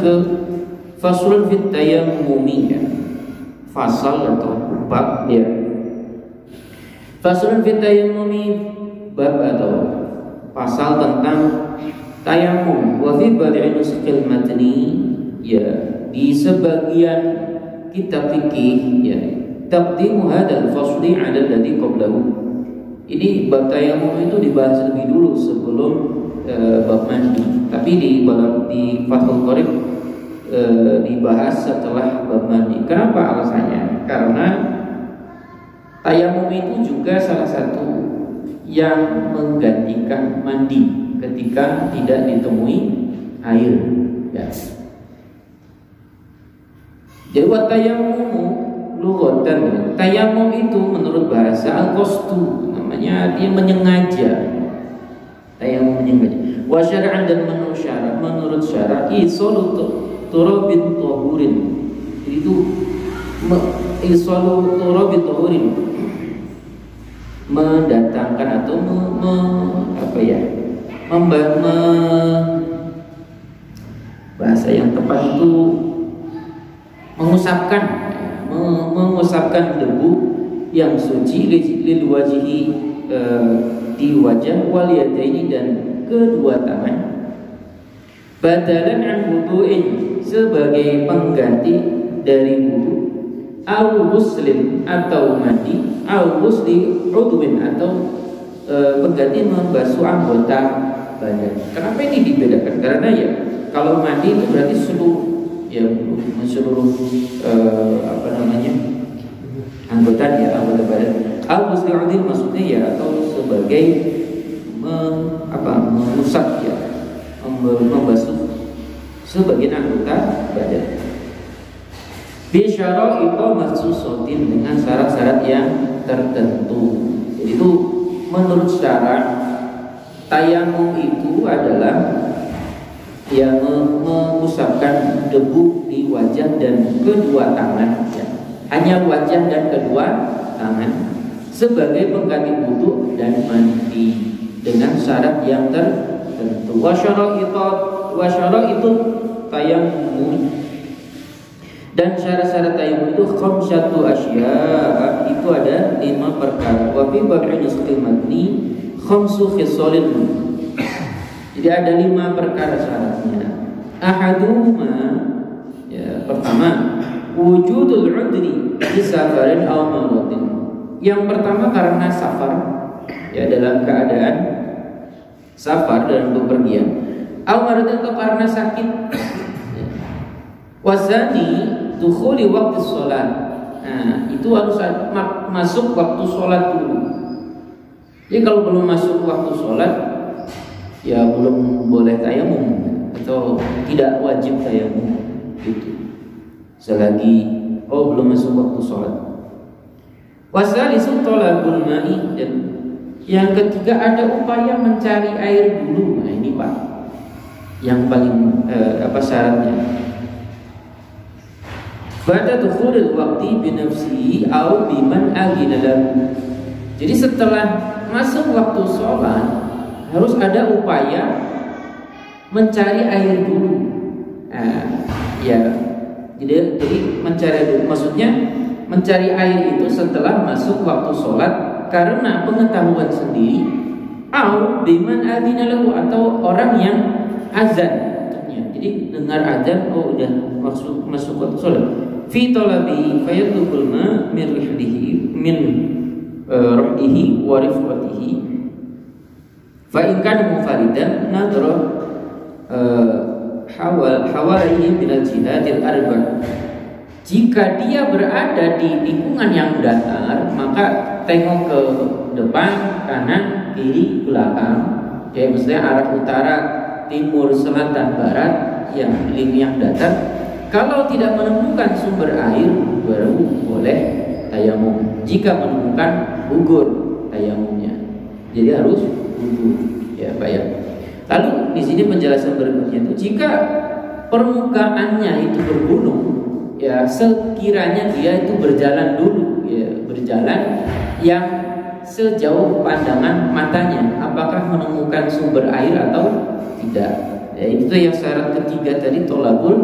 ke faslun fit tayammumi, ya. Fasal atau bab, ya. Faslun fit tayammumi, bab atau pasal tentang tayamum. Wa fi bad'i nuskil matni, ya, di sebagian kitab fikih, ya, taqdimu hadzal fasli 'ala alladhi qablahu. Ini bab tayamum itu dibahas lebih dulu sebelum bab mandi. Tapi di Fathul Qorib dibahas setelah bab mandi. Kenapa alasannya? Karena tayamum itu juga salah satu yang menggantikan mandi ketika tidak ditemui air, ya. Jadi wa tayammumu lughatan, tayamum itu menurut bahasa al-qasdu, namanya dia menyengaja. Tayamum menyengaja. Wa syar'an, dan menurut syara isalu turabit tahurin. Itu isalu turabit tahurin, mendatangkan atau bahasa yang tepat itu mengusapkan debu yang suci lil wajihi, di wajah, wal yadaini, dan kedua tangan, badalan an wudu'in, sebagai pengganti dari wudu, au muslim, atau mandi, au musli udwin, atau pengganti membasuh anggota badan. Kenapa ini dibedakan? Karena ya kalau mandi itu berarti seluruh anggota badan. Au musli udwin maksudnya ya, atau sebagai mengusap, ya, membasuh sebagian anggota badan. Bisyara'iqa mahsusatin, dengan syarat-syarat yang tertentu. Jadi itu menurut syarat tayamum itu adalah yang mengusapkan debu di wajah dan kedua tangan, ya. Hanya wajah dan kedua tangan sebagai pengganti wudu dan mandi dengan syarat yang tertentu. Wa syara'itu tayammum, dan syarat-syarat tayamum itu khamsatu asya, itu ada 5 perkara. Wa fi bab'i nuskil matni khamsu khisalin, jadi ada 5 perkara syaratnya. Ahaduhuma, ya, pertama wujudul udri di safarin aw maradin. Yang pertama karena safar, ya, dalam keadaan safar, dalam bepergian, aw maradin, atau karena sakit. Wazani dukhuli waktu sholat, nah itu harus masuk waktu sholat dulu. Jadi kalau belum masuk waktu sholat, ya belum boleh tayamum, atau tidak wajib tayamum gitu. Selagi belum masuk waktu sholat. Wasalisu thalabul ma'i, dan yang ketiga ada upaya mencari air dulu. Nah ini Pak, yang paling syaratnya. Ba'da dukhulil waqti bi nafsihi aw biman aghina lahu. Jadi setelah masuk waktu sholat harus ada upaya mencari air dulu. Ya, jadi mencari dulu, maksudnya mencari air itu setelah masuk waktu sholat karena pengetahuan sendiri, aw biman aghina lahu, atau orang yang azan. Jadi dengar azan, udah masuk waktu sholat. Fi talabi fayatlubul ma min rihdihi ruhdihi wa rifqatihi. Fa in kana mufaridan nadra hawarihi minal jihadil arba'. Jika dia berada di lingkungan yang datar, maka tengok ke depan, kanan, kiri, belakang. Jadi maksudnya arah utara, timur, selatan, barat, yang datar. Kalau tidak menemukan sumber air, baru boleh tayamum. Jika menemukan, gugur tayamumnya. Jadi harus gugur, ya Pak ya. Lalu di sini penjelasan berikutnya itu, jika permukaannya itu bergunung, ya sekiranya dia itu berjalan dulu, ya berjalan yang sejauh pandangan matanya, apakah menemukan sumber air atau tidak. Ya, itu yang syarat ketiga tadi, tolabul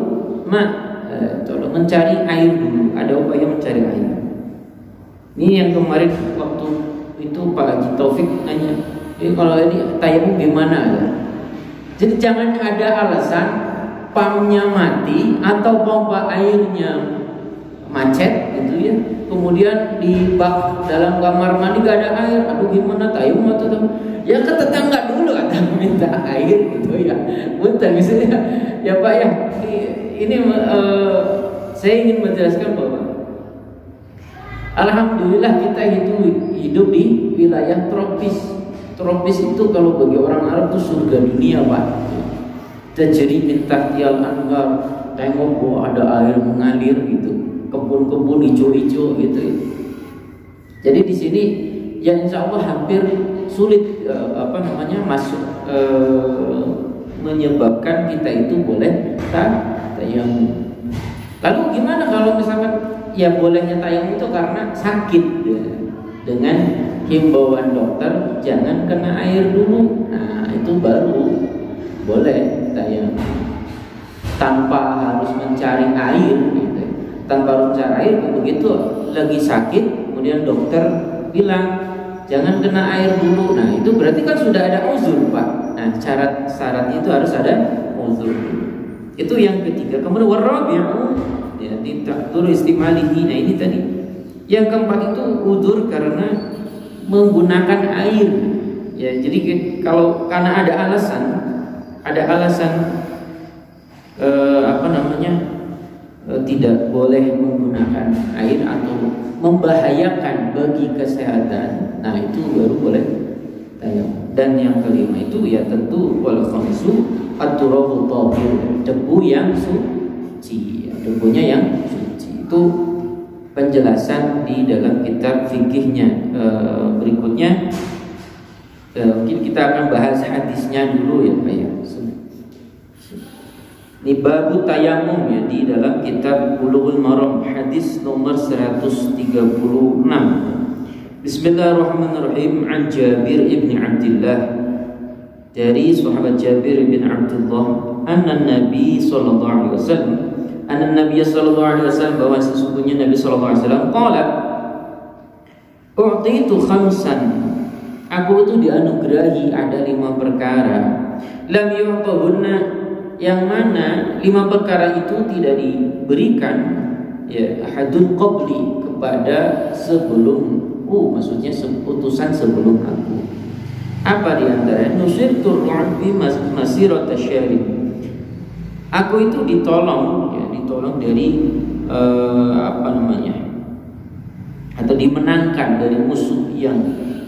tolong mencari air dulu, ada upaya mencari air. Ini yang kemarin waktu itu Pak Haji Taufik nanya, kalau ini tayamum gimana ya? Jadi jangan ada alasan pumpnya mati atau pompa airnya macet gitu ya. Kemudian di bak dalam kamar mandi gak ada air, aduh gimana tayamum atau ya ke tetangga dulu atau minta air gitu ya. Bentar misalnya ya Pak ya, ini saya ingin menjelaskan bahwa alhamdulillah kita hidup di wilayah tropis. Tropis itu kalau bagi orang Arab itu surga dunia Pak. Jadi minta tial anwar, tengok ada air mengalir gitu, kebun-kebun hijau-hijau gitu ya. Jadi di sini ya insya Allah hampir sulit masuk menyebabkan kita itu boleh tayamum. Lalu gimana kalau misalkan ya bolehnya tayamum itu karena sakit ya. Dengan himbauan dokter jangan kena air dulu. Nah, itu baru boleh tayamum. Tanpa harus mencari air gitu. Tanpa harus mencari air, begitu lagi sakit kemudian dokter bilang jangan kena air dulu. Nah, itu berarti kan sudah ada uzur, Pak. Nah, syarat itu harus ada uzur. Itu yang ketiga. Kemudian warabi'u ya ta'tur istimalihi. Nah, ini tadi. Yang keempat itu uzur karena menggunakan air. Ya, jadi kalau karena ada alasan tidak boleh menggunakan air atau membahayakan bagi kesehatan, nah itu baru boleh tayamum. Dan yang kelima itu ya tentu wal khamsu at-turabu tahir, debu yang suci, debunya yang suci. Itu penjelasan di dalam kitab fikihnya. Berikutnya mungkin kita akan bahas hadisnya dulu ya Pak ya. Ini babu tayamum ya di dalam kitab Bulughul Maram, hadis nomor 136. Bismillahirrahmanirrahim. An Jabir ibn Abdullah, dari sahabat Jabir bin Abdullah, anna Nabi sallallahu alaihi wasallam bahwa sesungguhnya Nabi sallallahu alaihi wasallam qala u'titu khamsan, aku itu dianugerahi ada 5 perkara, lam yu'tahunna, yang mana 5 perkara itu tidak diberikan ya ahadun qabli, kepada sebelumku, maksudnya utusan sebelum aku. Apa di antaranya? Nusirtu ru'bi masirat asyari, aku itu ditolong dari atau dimenangkan dari musuh yang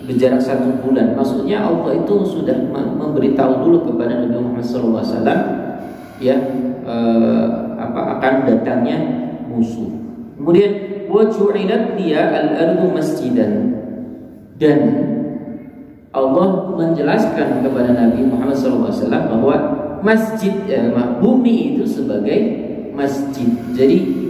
berjarak 1 bulan. Maksudnya Allah itu sudah memberitahu dulu kepada Nabi Muhammad SAW ya akan datangnya musuh. Kemudian waju'ilat dia al-ardu masjidan, dan Allah menjelaskan kepada Nabi Muhammad SAW bahwa masjid bumi itu sebagai masjid. Jadi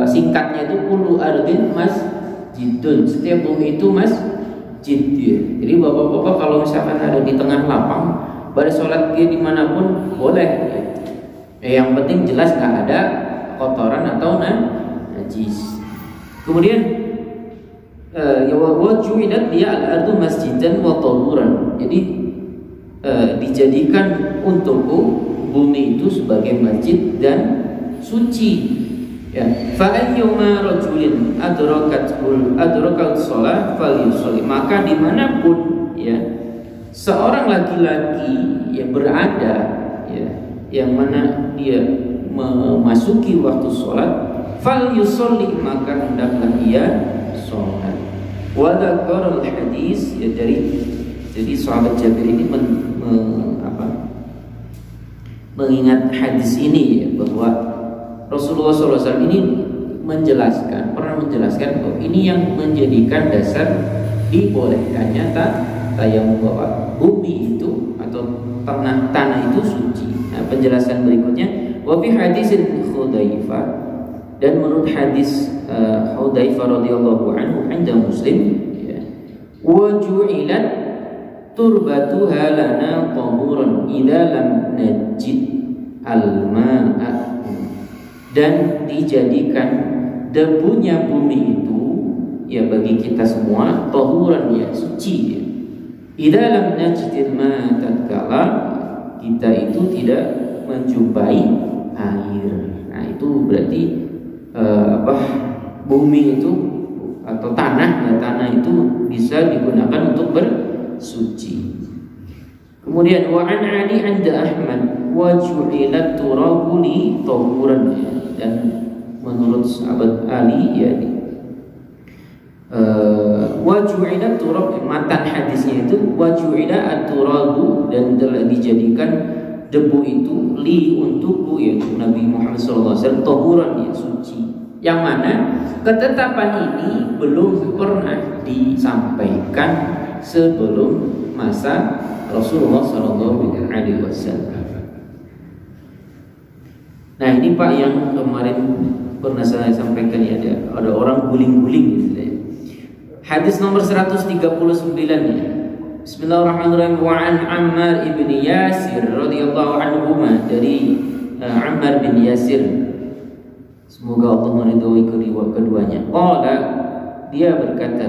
singkatnya itu kullu ardin masjidun, setiap bumi itu masjid ya. Jadi bapak-bapak kalau misalkan ada di tengah lapang pada sholat dia dimanapun boleh ya. Yang penting jelas nggak ada kotoran atau najis. Kemudian waju'ilat dia al-ardu masjidan wa tahuran, jadi dijadikan untukku bumi itu sebagai masjid dan suci ya. Fa ayyuma rajulin adrakat shalah falyusalli, maka dimanapun ya seorang laki-laki yang berada ya, yang mana dia memasuki waktu sholat, falyusalli, maka hendaklah dia sholat. Wa dzakara hadis ya, jadi sahabat Jabir ini mengingat hadis ini ya, bahwa Rasulullah SAW ini pernah menjelaskan bahwa ini yang menjadikan dasar dibolehkannya tayamum, bahwa bumi itu atau tanah itu suci. Nah, penjelasan berikutnya wa fi hadisin Hudzaifah, dan menurut hadis Hudzaifah radhiyallahu anhu anda Muslim ya, wa ju'ilat turbatuha lana tahuran idza lam najid al-ma'a, dan dijadikan debunya bumi itu ya bagi kita semua tahuran, ya suci ya. Idza lam najid al-ma'a, tatkala kita itu tidak menjumpai air. Nah itu berarti bumi itu atau tanah, ya tanah itu bisa digunakan untuk bersuci. Kemudian wa an Ali 'inda Ahmad wa ju'ilat turabu li tahuran, ya. Dan menurut sahabat Ali ya wa ju'ilat turab, matan hadisnya itu wa ju'ila at-turabu, dan telah dijadikan debu itu li untukku, yaitu Nabi Muhammad SAW, tahuran, ya suci. Yang mana ketetapan ini belum pernah disampaikan sebelum masa Rasulullah SAW. Nah ini Pak yang kemarin pernah saya sampaikan ya, ada orang guling-guling gitu ya. Hadis nomor 139 ya. Bismillahirrahmanirrahim. Wa an Ammar ibn Yasir radhiyallahu anhu, dari Ammar bin Yasir, semoga Allah meridhai keduanya. Qala, dia berkata,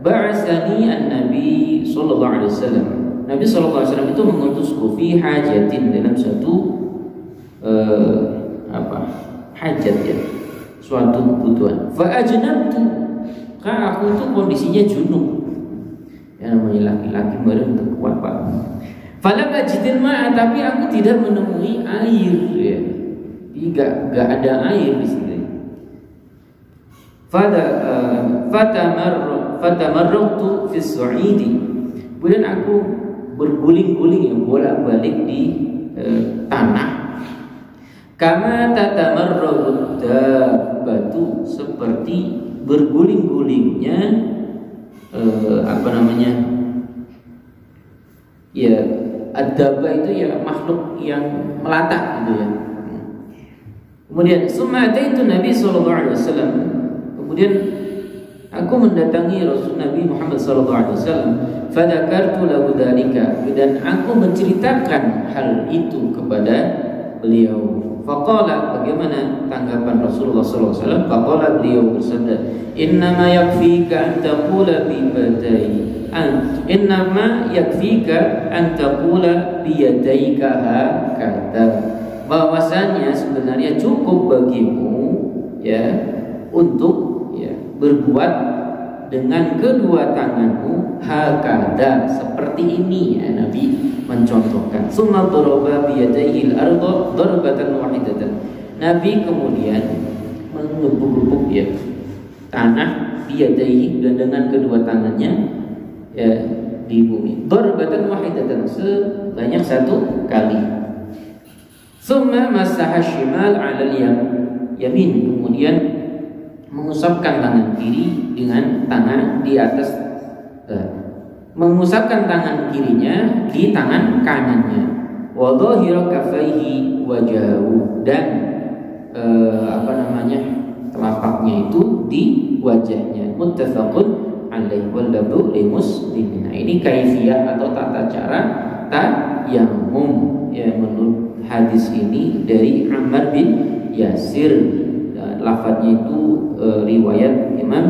ba'asani an-nabi sallallahu alaihi wasallam. Nabi sallallahu alaihi wasallam itu mengutusku fi hajatin, dalam suatu hajat ya, suatu kebutuhan. Fa ajnabtu, kan aku itu kondisinya junub. Ya namanya laki-laki baru kuat Pak. Falam ajidil ma'a, tapi aku tidak menemui air ya. Enggak ada air di sini. Fatamarratu fi su'idi. Kemudian aku berguling-guling ya, bolak-balik di tanah. Kama tatamarratu batu, seperti berguling-gulingnya ya ad-dabba itu ya makhluk yang melata gitu ya. Kemudian summa ataitu Nabi sallallahu alaihi wasallam, kemudian aku mendatangi Rasul Nabi Muhammad sallallahu alaihi wasallam, fadzakartu lahu dzalika, dan aku menceritakan hal itu kepada beliau. Faqala, bagaimana tanggapan Rasulullah sallallahu alaihi wasallam? Faqala, beliau bersabda, innama yakfika an taqula bi yadayka, innama yakfika an taqula bi yadayka hakata, bahwasanya sebenarnya cukup bagimu ya untuk ya berbuat dengan kedua tanganmu hakada, seperti ini ya. Nabi mencontohkan. Summa daraba bi yadayhi al-ardha darbatan wahidatan. Nabi kemudian mengebuk-gebuk ya tanah bi yadayhi, dengan kedua tangannya ya di bumi. Darbatan wahidatan, sebanyak satu kali. Summa masaha shimal 'ala al-yamin, kemudian mengusapkan tangan kiri dengan tangan di atas, mengusapkan tangan kirinya di tangan kanannya. Wa dhahira kaffaihi wajahu, dan telapaknya itu di wajahnya. Muttafaqun alaihi wal lafdhu li Muslim. Nah, ini kaifiyah atau tata cara tayammum ya, menurut hadis ini dari Ammar bin Yasir. Lafadznya itu riwayat Imam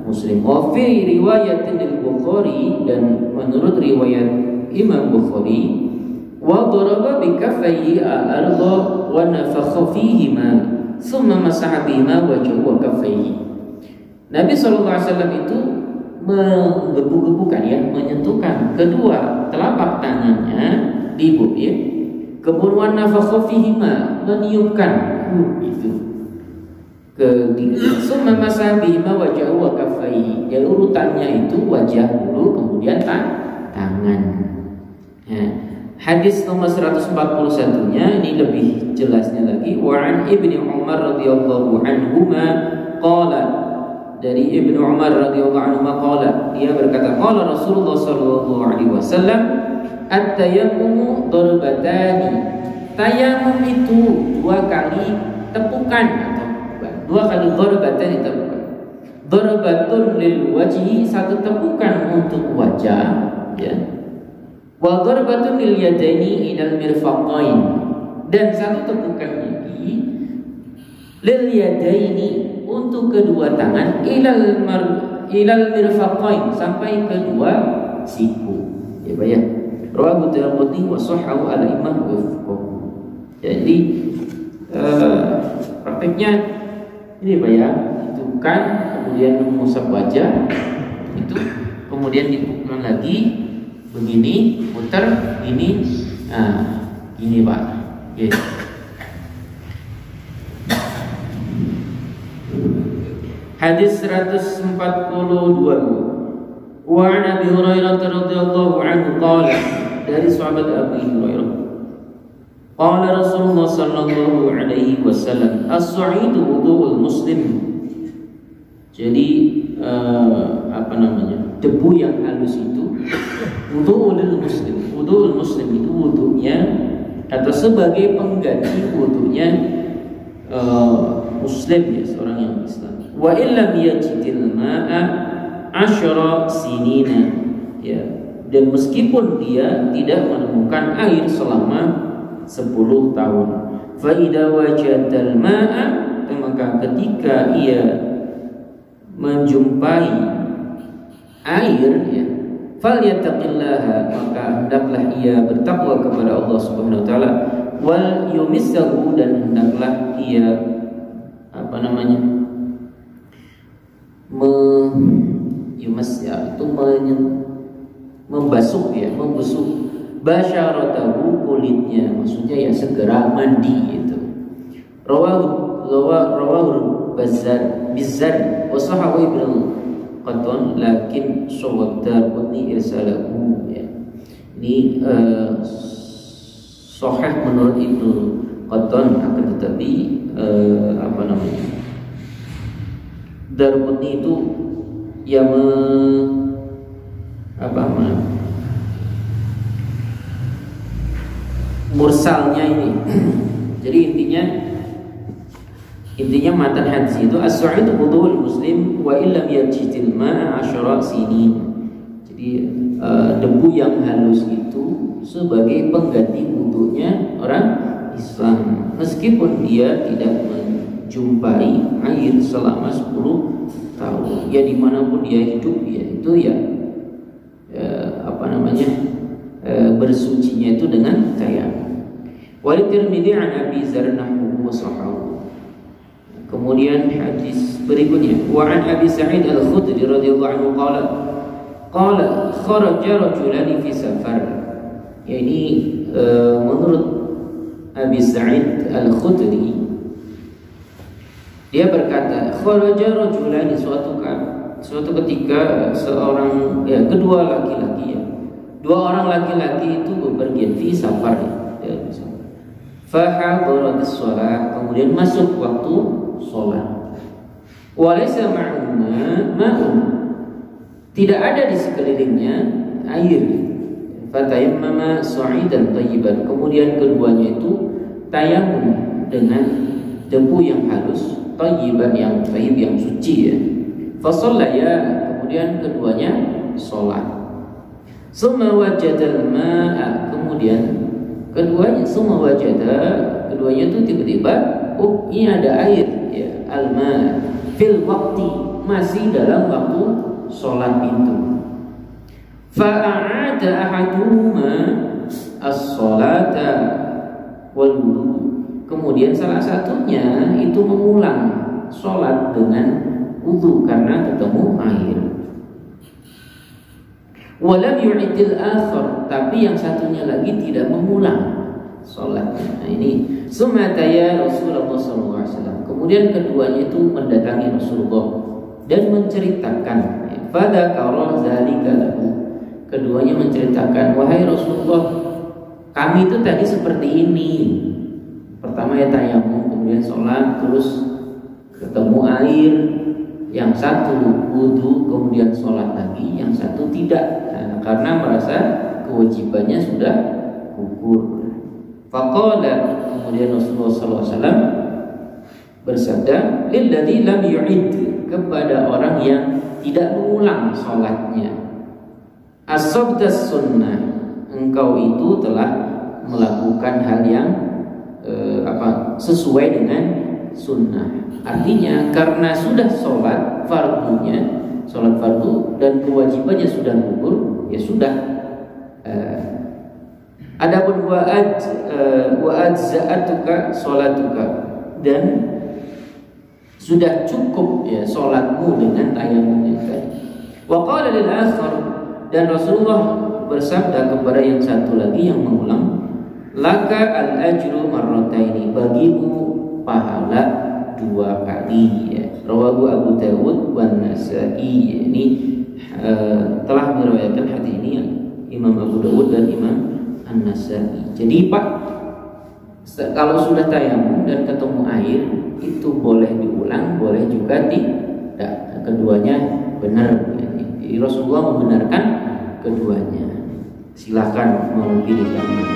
Muslim. Wa fi riwayatin al-Bukhari, dan menurut riwayat Imam Bukhari, wa daraba bi kaffayhi al-ardha wa nafakha fihima thumma masaha bihima wajhahu wa kaffayhi. Nabi sallallahu alaihi wasallam itu menggebu-gebukan ya, menyentuhkan kedua telapak tangannya di bumi, kemudian nafakha fihima, meniupkan itu summa masabihima wajhahu wa kaffaihi. Ya, urutannya itu wajah dulu, kemudian tangan. Nah, hadis nomor 141-nya ini lebih jelasnya lagi. Wa an Ibnu Umar radhiyallahu anhuma qala, dari Ibnu Umar radhiyallahu anhuma qala, dia berkata, qala Rasulullah sallallahu alaihi wasallam, at-tayammumu darbatani. Tayammum itu dua kali tepukan, dua kali darbatan ditepukan. Darbatun lil wajhi, satu tepukan untuk wajah ya. Wa darbatun lil yadaini ilal mirfaqain, dan satu tepukan gigi lil yadaini untuk kedua tangan ilal mirfaqain sampai kedua siku. Ya Pak ya. Rawahu Tirmidzi wa sahhahu al-Imam wafqahu. Jadi prakteknya ini Pak ya, itu kan kemudian mengusap wajah itu, kemudian dipukul lagi begini, putar ini, nah ini Pak. Oke. Hadis 142. Wa an Abi Hurairah radhiyallahu anhu qala, dari sahabat Abu Hurairah, qala Rasulullah sallallahu alaihi wasallam, as-su'idu wudu'ul muslim. Jadi debu yang halus itu wudu'ul muslim. Wudu'ul muslim itu wudunya atau sebagai pengganti wudunya muslim, ya, seorang yang Islam. Wa illam yajidil ma'a asyara sinina, ya, dan meskipun dia tidak menemukan air selama 10 tahun. Fa idza wajadal ma'a, maka ketika ia menjumpai air, ya, falyattaqillaha, maka hendaklah ia bertakwa kepada Allah Subhanahu wa taala, wal yumissahu, dan hendaklah ia membasuh, ya, basyaratahu, kulitnya, maksudnya ya segera mandi itu. Rawahu Bizzar wa sahahu Ibnu Qattan, lakin shawab Darqutni irsalahu, ya. Ini sahih menurut Ibnu Qattan, akan tetapi Darqutni itu yang mursalnya ini. Jadi intinya matan hadis itu as-su'idu wudu'ul muslim wa illam yajidil ma'a asyara sinin. Jadi debu yang halus itu sebagai pengganti wudunya orang Islam, meskipun dia tidak menjumpai air selama 10 tahun. Ya, dimanapun dia hidup, ya itu ya, bersucinya itu dengan tayamum. Wa Tirmidzi an Abi Dzar nahwu wa sahahu. Kemudian hadis berikutnya, wa an Abi Sa'id Al-Khudri radhiyallahu anhu qala kharaja rajulani fi safar. Ya, ini menurut Abi Sa'id Al-Khudri, dia berkata, kharaja rajulani, suatu ketika seorang, ya, kedua laki-laki, ya, dua orang laki-laki itu bepergian fi safar, ya, fahadaratis shalah, kemudian masuk waktu sholat. Walaysa ma'un, tidak ada di sekelilingnya air. Fatayammama sa'idan thayyiban, kemudian keduanya itu tayamum dengan debu yang halus, thayyiban yang thayyib, yang suci, ya. Fasallaya, kemudian keduanya sholat. Summa wajadal ma'a, kemudian keduanya keduanya itu tiba-tiba, oh, ini ada air, ya, al-ma' fil waqti, masih dalam waktu sholat itu. Fa'a'ada ahaduhuma as-sholata wal wudu, kemudian salah satunya itu mengulang sholat dengan wudu karena ketemu air. Walam yu'idil akhar, tapi yang satunya lagi tidak mengulang sholatnya. Nah, ini sumataya Rasulullah SAW. Kemudian keduanya itu mendatangi Rasulullah dan menceritakan, pada karah zalika lahu, keduanya menceritakan, wahai Rasulullah, kami itu tadi seperti ini. Pertama ya tayamum, kemudian sholat, terus ketemu air. Yang satu wudu, kemudian sholat lagi, yang satu tidak, karena merasa kewajibannya sudah gugur. Faqala, kemudian Rasulullah SAW bersabda, lilladzi lam yu'id, kepada orang yang tidak mengulang sholatnya, as-sabdas sunnah, engkau itu telah melakukan hal yang sesuai dengan sunnah. Artinya karena sudah sholat fardu dan kewajibannya sudah gugur, ya sudah. Adapun wa'adza'atuka sholatuka, dan sudah cukup ya sholatmu dengan tayamum yang tadi. Wa qala lil akhar, dan Rasulullah bersabda kepada yang satu lagi yang mengulang, laka al ajru marrataini, bagimu pahala 2 kali ya. Rawahu Abu Dawud wan Nasa'i, ini telah meriwayatkan hadis ini Imam Abu Dawud dan Imam An-Nasa'i. Jadi Pak, kalau sudah tayamum dan ketemu air itu boleh diulang, boleh juga tidak. Keduanya benar. Jadi Rasulullah membenarkan keduanya. Silakan mau pilih yang mana.